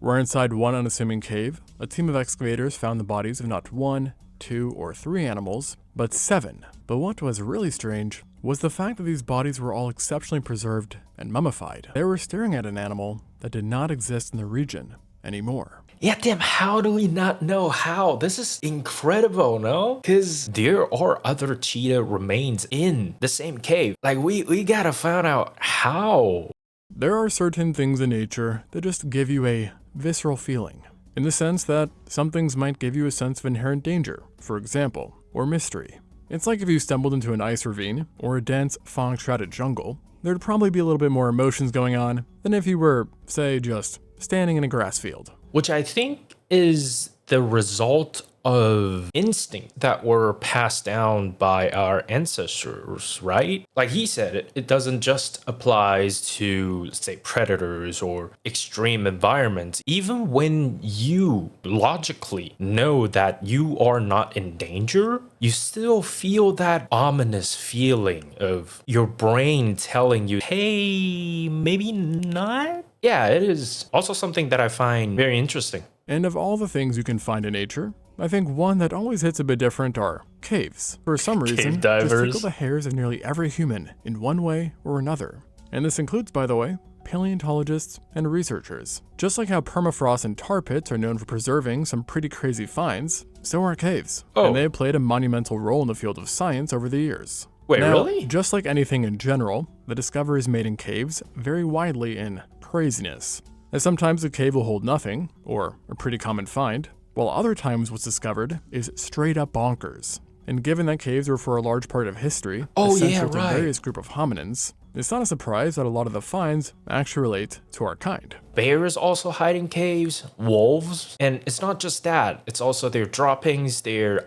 where inside one unassuming cave, a team of excavators found the bodies of not 1, 2, or 3 animals, but 7. But what was really strange was the fact that these bodies were all exceptionally preserved and mummified. They were staring at an animal that did not exist in the region anymore. Yeah, damn, how do we not know how? This is incredible, no? Because there are other cheetah remains in the same cave. Like, we gotta find out how. There are certain things in nature that just give you a visceral feeling, in the sense that some things might give you a sense of inherent danger, for example, or mystery. It's like if you stumbled into an ice ravine or a dense, fog-shrouded jungle, there'd probably be a little bit more emotions going on than if you were, say, just standing in a grass field. Which I think is the result of instinct that were passed down by our ancestors, right? Like he said, it doesn't just apply to, say, predators or extreme environments. Even when you logically know that you are not in danger, you still feel that ominous feeling of your brain telling you, hey, maybe not? Yeah, it is also something that I find very interesting. And of all the things you can find in nature, I think one that always hits a bit different are caves. For some reason, just tickle the hairs of nearly every human in one way or another. And this includes, by the way, paleontologists and researchers. Just like how permafrost and tar pits are known for preserving some pretty crazy finds, so are caves. Oh. And they have played a monumental role in the field of science over the years. Wait, now, really? Just like anything in general, the discoveries made in caves vary widely in craziness. As sometimes a cave will hold nothing, or a pretty common find, while other times what's discovered is straight up bonkers. And given that caves were for a large part of history, essential to various group of hominins, it's not a surprise that a lot of the finds actually relate to our kind. Bears also hide in caves, wolves, and it's not just that, it's also their droppings, their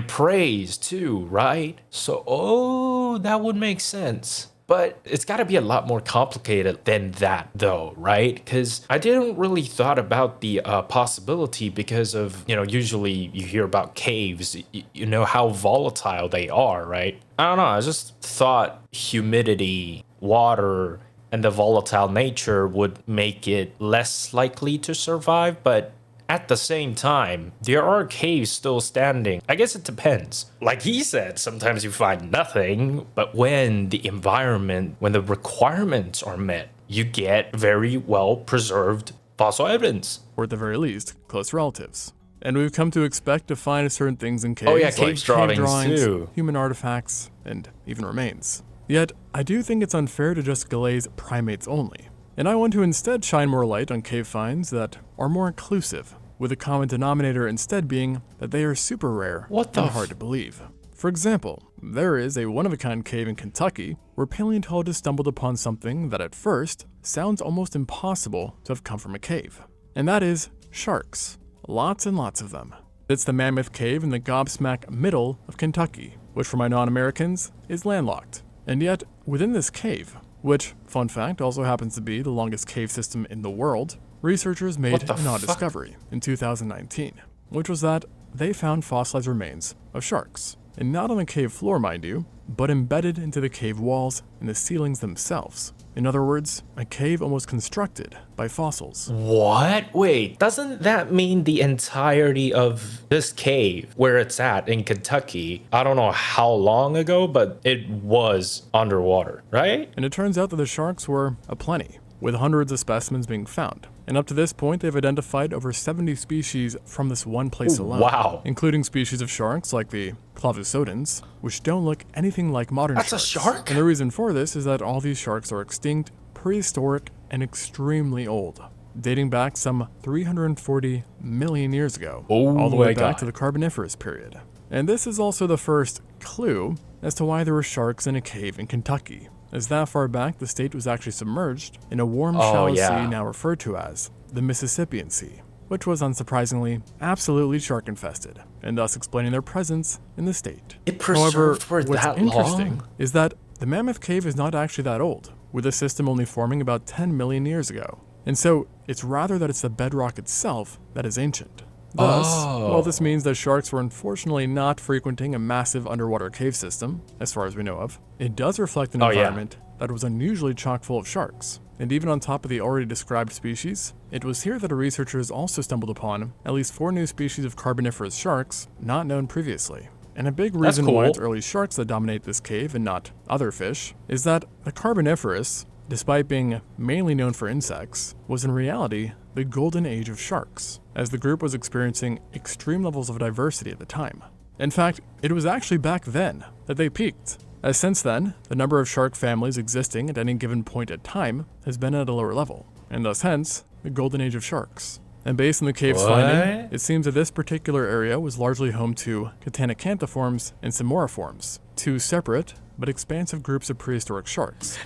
preys too, right? So, that would make sense. But it's got to be a lot more complicated than that, though, right? Because I didn't really thought about the possibility because of, usually you hear about caves, you know how volatile they are, right? I don't know, I just thought humidity, water, and the volatile nature would make it less likely to survive, but at the same time, there are caves still standing. I guess it depends. Like he said, sometimes you find nothing, but when the requirements are met, you get very well preserved fossil evidence. Or at the very least, close relatives. And we've come to expect to find certain things in caves, cave like cave drawings, too. Human artifacts, and even remains. Yet, I do think it's unfair to just glaze primates only. And I want to instead shine more light on cave finds that are more inclusive, with the common denominator instead being that they are super rare and hard to believe. For example, there is a one-of-a-kind cave in Kentucky where paleontologists stumbled upon something that at first sounds almost impossible to have come from a cave. And that is sharks. Lots and lots of them. It's the Mammoth Cave in the gobsmack middle of Kentucky, which for my non-Americans is landlocked. And yet, within this cave, which, fun fact, also happens to be the longest cave system in the world, researchers made an odd discovery in 2019, which was that they found fossilized remains of sharks. And not on the cave floor, mind you, but embedded into the cave walls and the ceilings themselves. In other words, a cave almost constructed by fossils. What? Wait, doesn't that mean the entirety of this cave, where it's at in Kentucky, I don't know how long ago, but it was underwater, right? And it turns out that the sharks were aplenty, with hundreds of specimens being found. And up to this point, they've identified over 70 species from this one place alone. Wow. Including species of sharks like the clavusodons, which don't look anything like modern sharks. That's a shark? And the reason for this is that all these sharks are extinct, prehistoric, and extremely old, dating back some 340 million years ago, all the way back to the Carboniferous period. And this is also the first clue as to why there were sharks in a cave in Kentucky, as that far back the state was actually submerged in a warm shallow sea now referred to as the Mississippian Sea, which was unsurprisingly absolutely shark infested, and thus explaining their presence in the state. It preserved for that long? What's interesting is that the Mammoth Cave is not actually that old, with the system only forming about 10 million years ago. And so it's rather that it's the bedrock itself that is ancient. Thus, while this means that sharks were unfortunately not frequenting a massive underwater cave system, as far as we know of, it does reflect an environment that was unusually chock full of sharks. And even on top of the already described species, it was here that researchers also stumbled upon at least 4 new species of carboniferous sharks not known previously. And a big reason why it's early sharks that dominate this cave and not other fish is that the Carboniferous, despite being mainly known for insects, was in reality the golden age of sharks, as the group was experiencing extreme levels of diversity at the time. In fact, it was actually back then that they peaked, as since then, the number of shark families existing at any given point in time has been at a lower level, and thus hence, the golden age of sharks. And based on the cave's finding, it seems that this particular area was largely home to Catanacantiforms and Simoriforms, 2 separate but expansive groups of prehistoric sharks.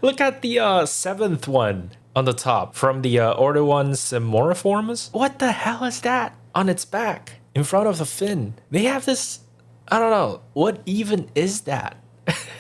Look at the 7th one on the top from the order 1 Simoriforms. What the hell is that on its back in front of the fin? They have this, I don't know, what even is that?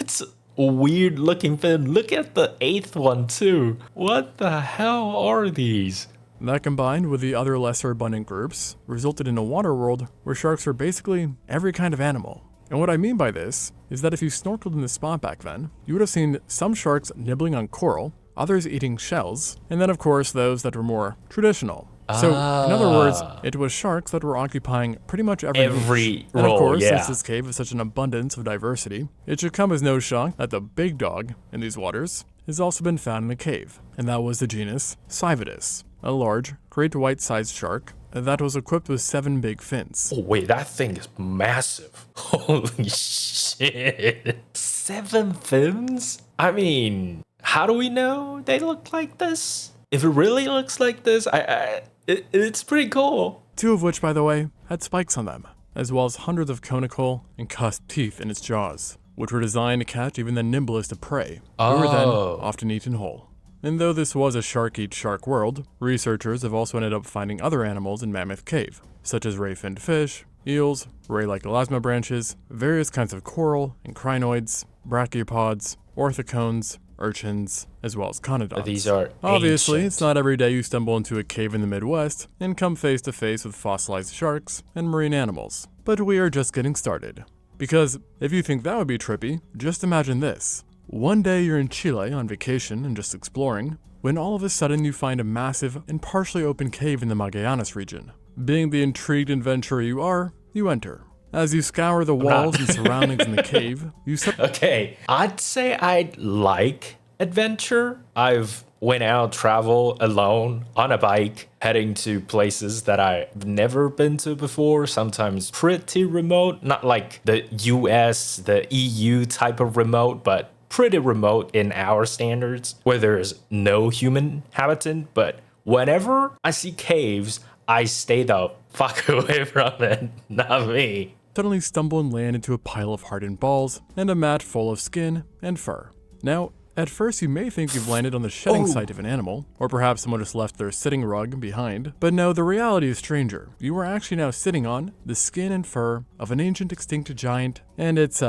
It's a weird looking fin. Look at the 8th one too. What the hell are these? That combined with the other lesser abundant groups resulted in a water world where sharks were basically every kind of animal. And what I mean by this is that if you snorkeled in the spot back then, you would have seen some sharks nibbling on coral, others eating shells, and then of course those that were more traditional. So in other words, it was sharks that were occupying pretty much every niche. And of course, since this cave is such an abundance of diversity, it should come as no shock that the big dog in these waters has also been found in the cave, and that was the genus Cyvidus, a large, great white-sized shark that was equipped with 7 big fins. Oh wait, that thing is massive. Holy shit. 7 fins? I mean, how do we know they look like this? If it really looks like this, it's pretty cool. 2 of which, by the way, had spikes on them, as well as hundreds of conical and cusped teeth in its jaws, which were designed to catch even the nimblest of prey, who were then often eaten whole. And though this was a shark-eat-shark world, researchers have also ended up finding other animals in Mammoth Cave, such as ray-finned fish, eels, ray-like elasma branches, various kinds of coral and crinoids, brachiopods, orthocones, urchins, as well as conodonts. These are obviously, ancient. It's not every day you stumble into a cave in the Midwest and come face to face with fossilized sharks and marine animals. But we are just getting started. Because if you think that would be trippy, just imagine this. One day you're in Chile on vacation and just exploring, when all of a sudden you find a massive and partially open cave in the Magallanes region. Being the intrigued adventurer you are, you enter. As you scour the walls and surroundings in the cave, you Okay, I'd say I like adventure. I've went out travel alone on a bike, heading to places that I've never been to before, sometimes pretty remote, not like the US, the EU type of remote, but pretty remote in our standards, where there's no human habitant. But whenever I see caves, I stay the fuck away from it, not me. Suddenly stumble and land into a pile of hardened balls and a mat full of skin and fur. Now, at first you may think you've landed on the shedding site of an animal, or perhaps someone just left their sitting rug behind, but no, the reality is stranger. You are actually now sitting on the skin and fur of an ancient extinct giant, and it's,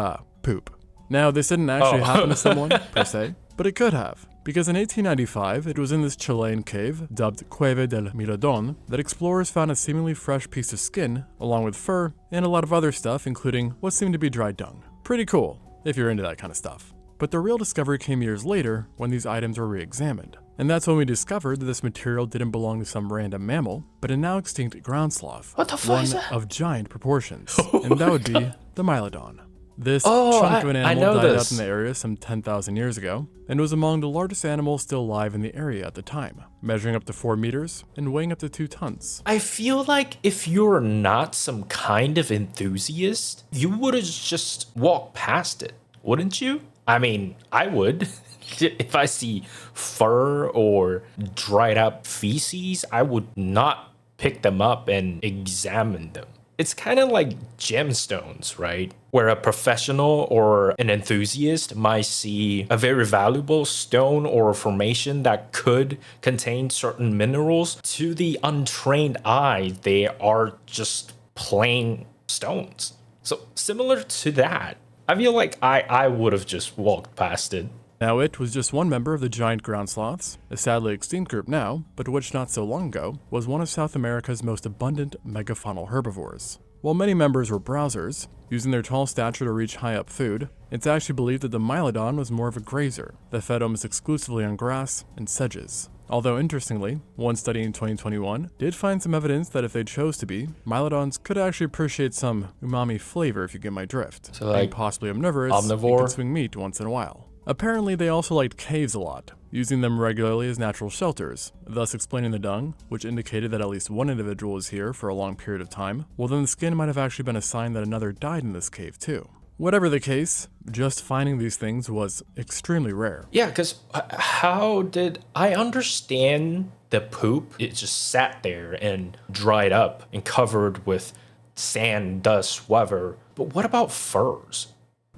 poop. Now, this didn't actually happen to someone, per se, but it could have. Because in 1895, it was in this Chilean cave, dubbed Cueva del Milodon, that explorers found a seemingly fresh piece of skin, along with fur, and a lot of other stuff, including what seemed to be dry dung. Pretty cool, if you're into that kind of stuff. But the real discovery came years later, when these items were re-examined. And that's when we discovered that this material didn't belong to some random mammal, but a now extinct ground sloth. What the fuck one is that? of giant proportions, and that would be the Mylodon. This chunk of an animal died out in the area some 10,000 years ago, and was among the largest animals still alive in the area at the time, measuring up to 4 meters and weighing up to 2 tons. I feel like if you're not some kind of enthusiast, you would have just walked past it, wouldn't you? I mean, I would. If I see fur or dried up feces, I would not pick them up and examine them. It's kind of like gemstones, right? Where a professional or an enthusiast might see a very valuable stone or formation that could contain certain minerals. To the untrained eye, they are just plain stones. So similar to that, I feel like I would have just walked past it. Now, it was just one member of the giant ground sloths, a sadly extinct group now, but which not so long ago was one of South America's most abundant megafaunal herbivores. While many members were browsers, using their tall stature to reach high up food, it's actually believed that the Mylodon was more of a grazer that fed almost exclusively on grass and sedges. Although interestingly, one study in 2021 did find some evidence that if they chose to be, Mylodons could actually appreciate some umami flavor, if you get my drift. So, like, being possibly omnivorous, omnivore? and could swing meat once in a while. Apparently, they also liked caves a lot, using them regularly as natural shelters, thus explaining the dung, which indicated that at least one individual was here for a long period of time. Well, then the skin might have actually been a sign that another died in this cave too. Whatever the case, just finding these things was extremely rare. Yeah, because how did I understand the poop? It just sat there and dried up and covered with sand, dust, whatever. But what about furs?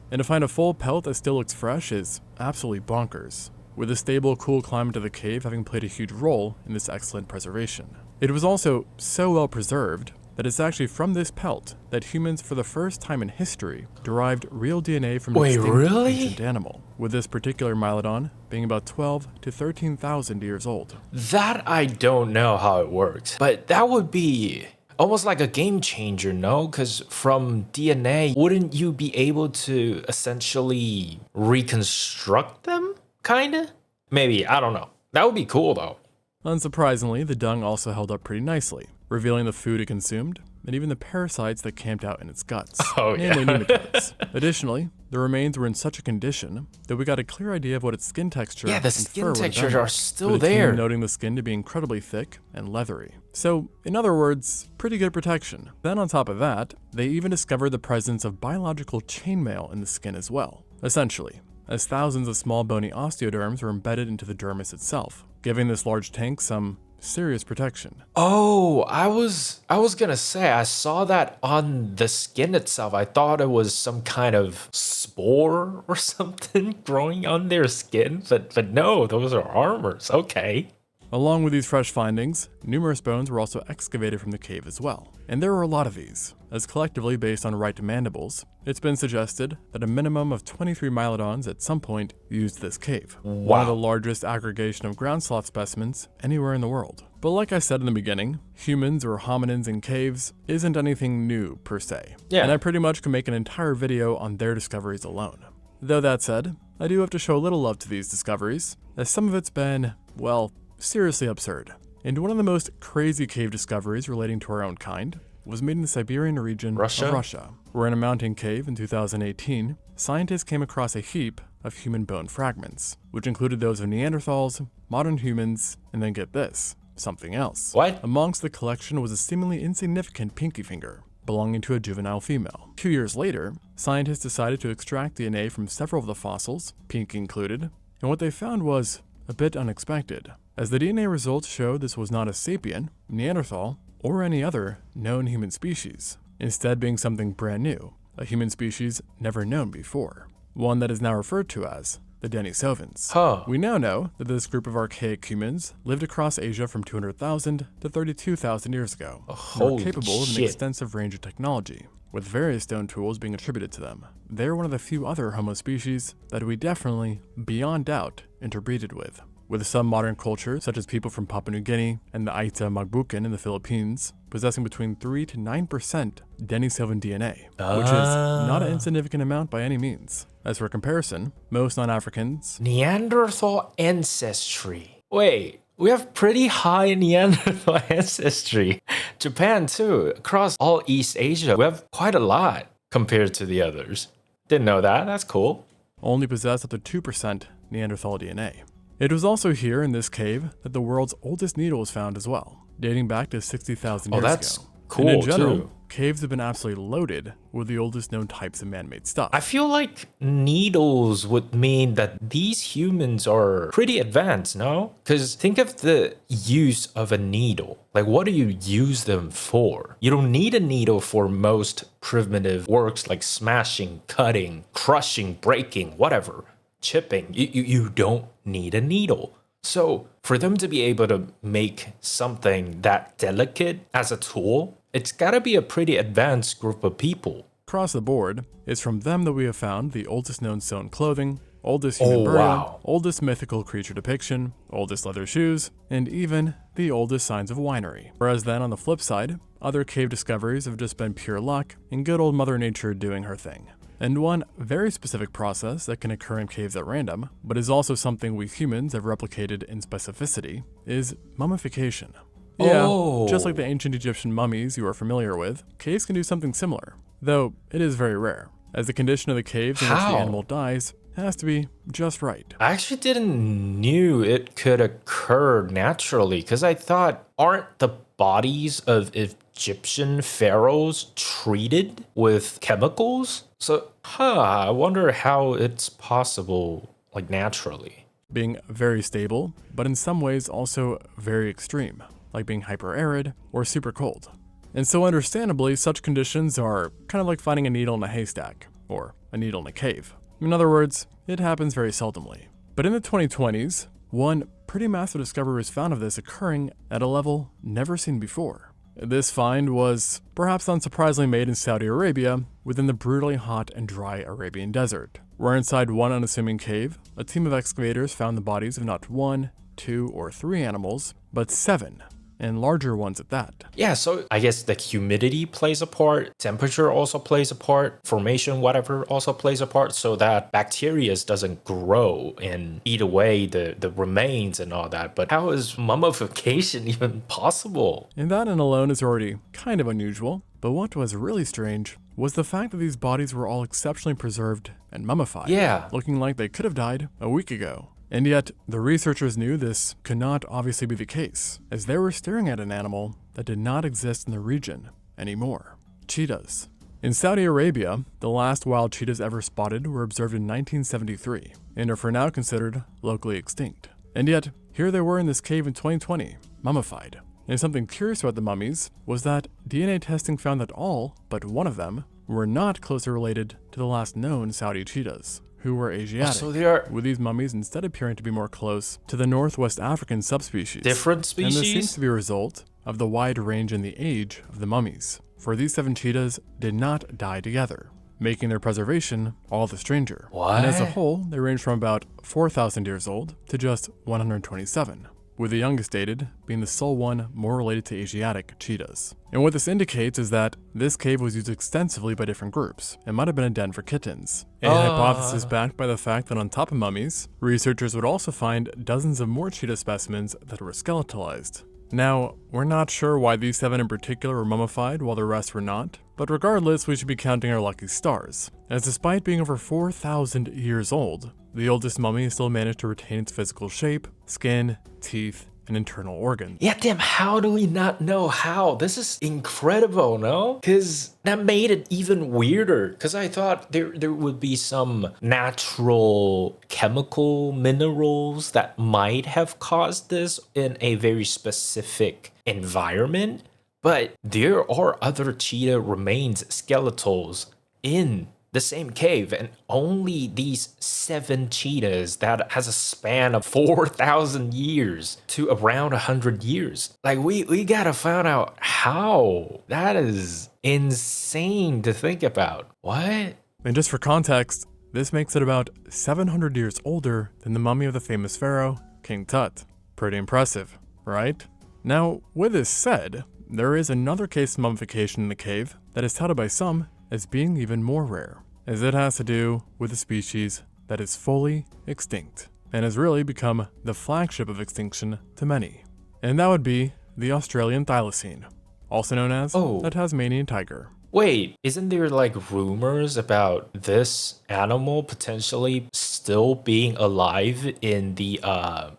And to find a full pelt that still looks fresh is absolutely bonkers, with the stable, cool climate of the cave having played a huge role in this excellent preservation. It was also so well preserved that it's actually from this pelt that humans, for the first time in history, derived real DNA from an extinct ancient animal, with this particular Mylodon being about 12 to 13,000 years old. That I don't know how it works, but that would be almost like a game changer, no? Because from DNA, wouldn't you be able to essentially reconstruct them, kinda? Maybe, I don't know. That would be cool though. Unsurprisingly, the dung also held up pretty nicely, revealing the food it consumed, and even the parasites that camped out in its guts, namely nematodes. Additionally, the remains were in such a condition that we got a clear idea of what its skin texture Yeah, the and skin fur would have textures been are like, still with the team there. noting the skin to be incredibly thick and leathery. So, in other words, pretty good protection. Then on top of that, they even discovered the presence of biological chainmail in the skin as well. Essentially, as thousands of small bony osteoderms were embedded into the dermis itself, giving this large tank some serious protection. Oh, I was gonna say, I saw that on the skin itself. I thought it was some kind of spore or something growing on their skin, but no, those are armors. Okay. Along with these fresh findings, numerous bones were also excavated from the cave as well. And there were a lot of these, as collectively based on right mandibles, it's been suggested that a minimum of 23 Mylodons at some point used this cave. Wow. One of the largest aggregation of ground sloth specimens anywhere in the world. But like I said in the beginning, humans or hominins in caves isn't anything new per se. Yeah. And I pretty much could make an entire video on their discoveries alone. Though that said, I do have to show a little love to these discoveries, as some of it's been, well, seriously absurd. And one of the most crazy cave discoveries relating to our own kind was made in the Siberian region of Russia, where in a mountain cave in 2018, scientists came across a heap of human bone fragments, which included those of Neanderthals, modern humans, and then get this, something else. What? Amongst the collection was a seemingly insignificant pinky finger, belonging to a juvenile female. 2 years later, scientists decided to extract DNA from several of the fossils, pinky included, and what they found was a bit unexpected, as the DNA results showed this was not a sapien, Neanderthal, or any other known human species, instead being something brand new, a human species never known before, one that is now referred to as the Denisovans. Huh. We now know that this group of archaic humans lived across Asia from 200,000 to 32,000 years ago, and were Holy capable of an shit. extensive range of technology, with various stone tools being attributed to them. They're one of the few other Homo species that we definitely, beyond doubt, interbreeded with some modern cultures, such as people from Papua New Guinea and the Aita Magbukan in the Philippines, possessing between 3 to 9% Denisovan DNA, which is not an insignificant amount by any means. As for comparison, most non-Africans... Neanderthal ancestry. Wait, we have pretty high Neanderthal ancestry. Japan too. Across all East Asia, we have quite a lot compared to the others. Didn't know that. That's cool. only possess up to 2% Neanderthal DNA. It was also here in this cave that the world's oldest needle was found as well, dating back to 60,000 years that's ago. cool And in general, too. caves have been absolutely loaded with the oldest known types of man-made stuff. I feel like needles would mean that these humans are pretty advanced, no? Because think of the use of a needle. Like, what do you use them for? You don't need a needle for most primitive works like smashing, cutting, crushing, breaking, whatever, chipping. You don't need a needle. So for them to be able to make something that delicate as a tool, it's gotta be a pretty advanced group of people. Across the board, it's from them that we have found the oldest known sewn clothing, oldest human burial, oldest mythical creature depiction, oldest leather shoes, and even the oldest signs of winery. Whereas then on the flip side, other cave discoveries have just been pure luck and good old Mother Nature doing her thing. And one very specific process that can occur in caves at random, but is also something we humans have replicated in specificity, is mummification. Yeah, just like the ancient Egyptian mummies you are familiar with, caves can do something similar, though it is very rare, as the condition of the caves in which the animal dies has to be just right. I actually didn't knew it could occur naturally, because I thought, aren't the bodies of Egyptian pharaohs treated with chemicals? So, I wonder how it's possible, like naturally. Being very stable, but in some ways also very extreme, like being hyper-arid or super cold. And so understandably, such conditions are kind of like finding a needle in a haystack, or a needle in a cave. In other words, it happens very seldomly. But in the 2020s, one pretty massive discovery was found of this occurring at a level never seen before. This find was perhaps unsurprisingly made in Saudi Arabia within the brutally hot and dry Arabian desert, where inside one unassuming cave, a team of excavators found the bodies of not 1, 2, or 3 animals, but 7, and larger ones at that. Yeah, so I guess the humidity plays a part, temperature also plays a part, formation, whatever, also plays a part, so that bacteria doesn't grow and eat away the remains and all that. But how is mummification even possible? And that in alone is already kind of unusual, but what was really strange was the fact that these bodies were all exceptionally preserved and mummified, looking like they could have died a week ago. And yet, the researchers knew this could not obviously be the case, as they were staring at an animal that did not exist in the region anymore. Cheetahs. In Saudi Arabia, the last wild cheetahs ever spotted were observed in 1973, and are for now considered locally extinct. And yet, here they were in this cave in 2020, mummified. And something curious about the mummies was that DNA testing found that all but one of them were not closely related to the last known Saudi cheetahs, who were Asiatic, with these mummies instead appearing to be more close to the Northwest African subspecies. Different species? And this seems to be a result of the wide range in the age of the mummies, for these 7 cheetahs did not die together, making their preservation all the stranger. What? And as a whole, they range from about 4,000 years old to just 127. With the youngest dated being the sole one more related to Asiatic cheetahs. And what this indicates is that this cave was used extensively by different groups and might have been a den for kittens. A hypothesis backed by the fact that on top of mummies, researchers would also find dozens of more cheetah specimens that were skeletalized. Now, we're not sure why these 7 in particular were mummified while the rest were not, but regardless, we should be counting our lucky stars, as despite being over 4,000 years old, the oldest mummy still managed to retain its physical shape, skin, teeth, and internal organs. Yeah, damn, how do we not know how? This is incredible, no? Because that made it even weirder. Because I thought there would be some natural chemical minerals that might have caused this in a very specific environment. But there are other cheetah remains, skeletals, in the same cave, and only these 7 cheetahs that has a span of 4,000 years to around 100 years. Like, we gotta find out how. That is insane to think about. What? And just for context, this makes it about 700 years older than the mummy of the famous pharaoh, King Tut. Pretty impressive, right? Now, with this said, there is another case of mummification in the cave that is touted by some as being even more rare, as it has to do with a species that is fully extinct and has really become the flagship of extinction to many. And that would be the Australian Thylacine, also known as the Tasmanian tiger. Wait, isn't there like rumors about this animal potentially still being alive in the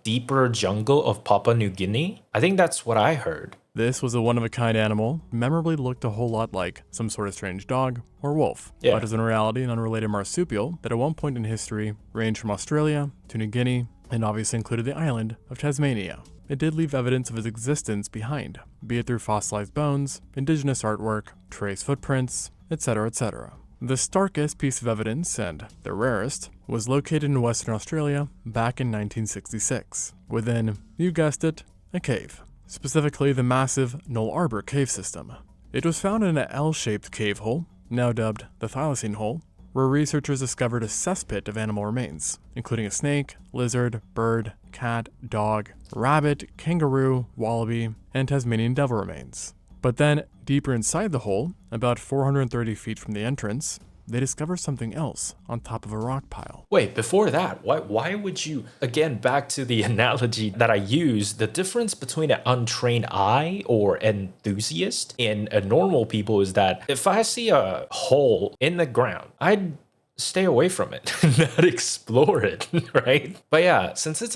deeper jungle of Papua New Guinea? I think that's what I heard. This was a one-of-a-kind animal, memorably looked a whole lot like some sort of strange dog or wolf, but is in reality an unrelated marsupial that at one point in history ranged from Australia to New Guinea and obviously included the island of Tasmania. It did leave evidence of its existence behind, be it through fossilized bones, indigenous artwork, trace footprints, etc., etc. The starkest piece of evidence, and the rarest, was located in Western Australia back in 1966, within, you guessed it, a cave. Specifically the massive Null Arbor cave system. It was found in an L-shaped cave hole, now dubbed the Thylacine hole, where researchers discovered a cesspit of animal remains, including a snake, lizard, bird, cat, dog, rabbit, kangaroo, wallaby, and Tasmanian devil remains. But then, deeper inside the hole, about 430 feet from the entrance, they discover something else on top of a rock pile. Wait, before that, why would you, again, back to the analogy that I used, the difference between an untrained eye or enthusiast and a normal people is that if I see a hole in the ground, I'd stay away from it, not explore it, right? But yeah, since it's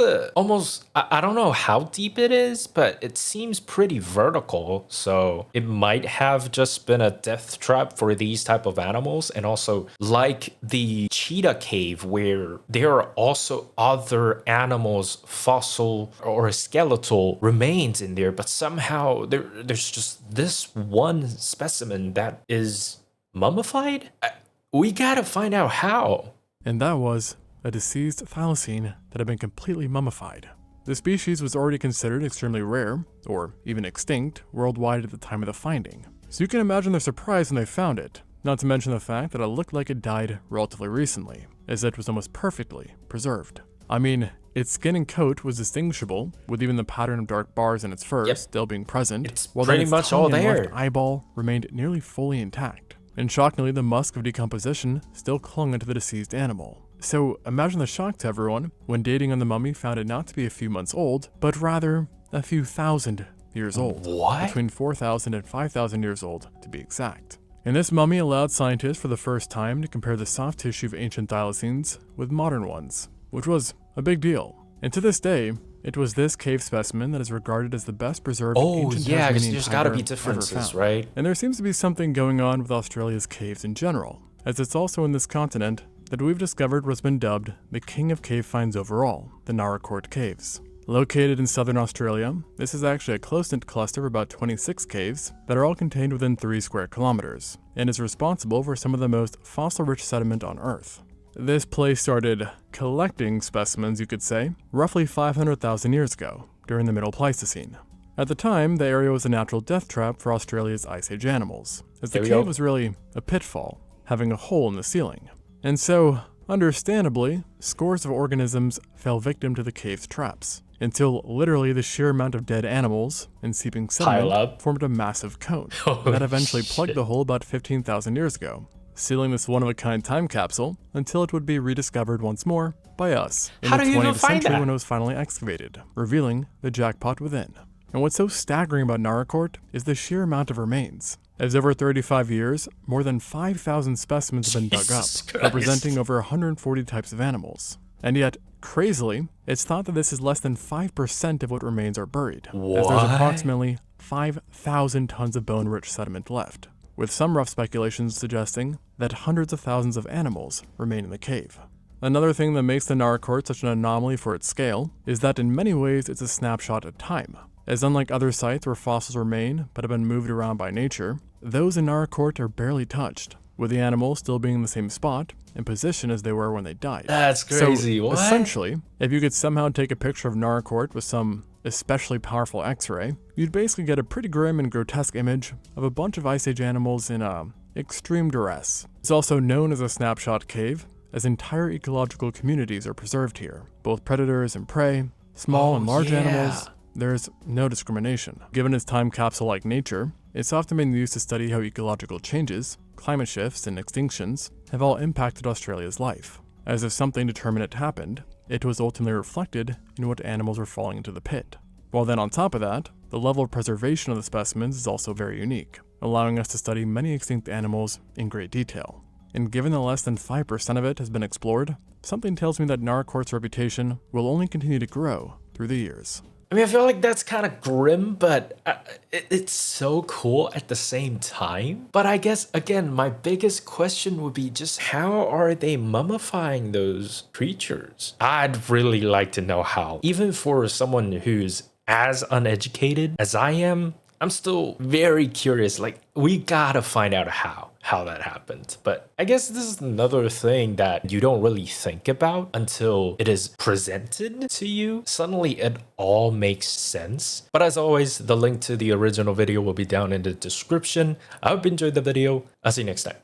I don't know how deep it is, but it seems pretty vertical. So it might have just been a death trap for these type of animals. And also like the Cheetah cave, where there are also other animals, fossil or skeletal remains in there, but somehow there's just this one specimen that is mummified. We gotta find out how. And that was a deceased thylacine that had been completely mummified. The species was already considered extremely rare, or even extinct, worldwide at the time of the finding. So you can imagine their surprise when they found it, not to mention the fact that it looked like it died relatively recently, as it was almost perfectly preserved. I mean, its skin and coat was distinguishable, with even the pattern of dark bars in its fur still being present, It's while pretty its much tongue all and there. left eyeball remained nearly fully intact. And shockingly, the musk of decomposition still clung onto the deceased animal. So imagine the shock to everyone when dating on the mummy found it not to be a few months old, but rather a few thousand years old. What? Between 4,000 and 5,000 years old, to be exact. And this mummy allowed scientists for the first time to compare the soft tissue of ancient thylacines with modern ones, which was a big deal. And to this day, it was this cave specimen that is regarded as the best preserved ancient Yeah, because Tasmanian there's gotta tiger be ever differences, found. right? And there seems to be something going on with Australia's caves in general, as it's also in this continent that we've discovered what's been dubbed the king of cave finds overall, the Naracoorte caves. Located in southern Australia, this is actually a close-knit cluster of about 26 caves that are all contained within 3 square kilometers, and is responsible for some of the most fossil-rich sediment on Earth. This place started collecting specimens, you could say, roughly 500,000 years ago, during the Middle Pleistocene. At the time, the area was a natural death trap for Australia's Ice Age animals, as the cave was really a pitfall, having a hole in the ceiling. And so, understandably, scores of organisms fell victim to the cave's traps, until literally the sheer amount of dead animals and seeping sediment formed a massive cone that eventually plugged the hole about 15,000 years ago, sealing this one-of-a-kind time capsule until it would be rediscovered once more by us in the 20th century when it was finally excavated, revealing the jackpot within. And what's so staggering about Naracoorte is the sheer amount of remains. As over 35 years, more than 5,000 specimens have been dug up, representing over 140 types of animals. And yet, crazily, it's thought that this is less than 5% of what remains are buried, as there's approximately 5,000 tons of bone-rich sediment left, with some rough speculations suggesting that hundreds of thousands of animals remain in the cave. Another thing that makes the Naracoorte such an anomaly for its scale is that in many ways it's a snapshot of time, as unlike other sites where fossils remain but have been moved around by nature, those in Naracoorte are barely touched, with the animals still being in the same spot and position as they were when they died. That's crazy. So, essentially, if you could somehow take a picture of Naracoorte with some especially powerful X-ray, you'd basically get a pretty grim and grotesque image of a bunch of Ice Age animals in extreme duress. It's also known as a snapshot cave, as entire ecological communities are preserved here, both predators and prey, small and large animals. There's no discrimination. Given its time capsule-like nature, it's often been used to study how ecological changes, climate shifts, and extinctions have all impacted Australia's life. As if something determinate happened, it was ultimately reflected in what animals were falling into the pit. While then on top of that, the level of preservation of the specimens is also very unique, allowing us to study many extinct animals in great detail. And given that less than 5% of it has been explored, something tells me that Naracoorte's reputation will only continue to grow through the years. I mean, I feel like that's kind of grim, but it's so cool at the same time. But I guess, again, my biggest question would be just how are they mummifying those creatures? I'd really like to know how. Even for someone who's as uneducated as I am, I'm still very curious. Like, we gotta find out how that happened. But I guess this is another thing that you don't really think about until it is presented to you. Suddenly it all makes sense. But as always, the link to the original video will be down in the description. I hope you enjoyed the video. I'll see you next time.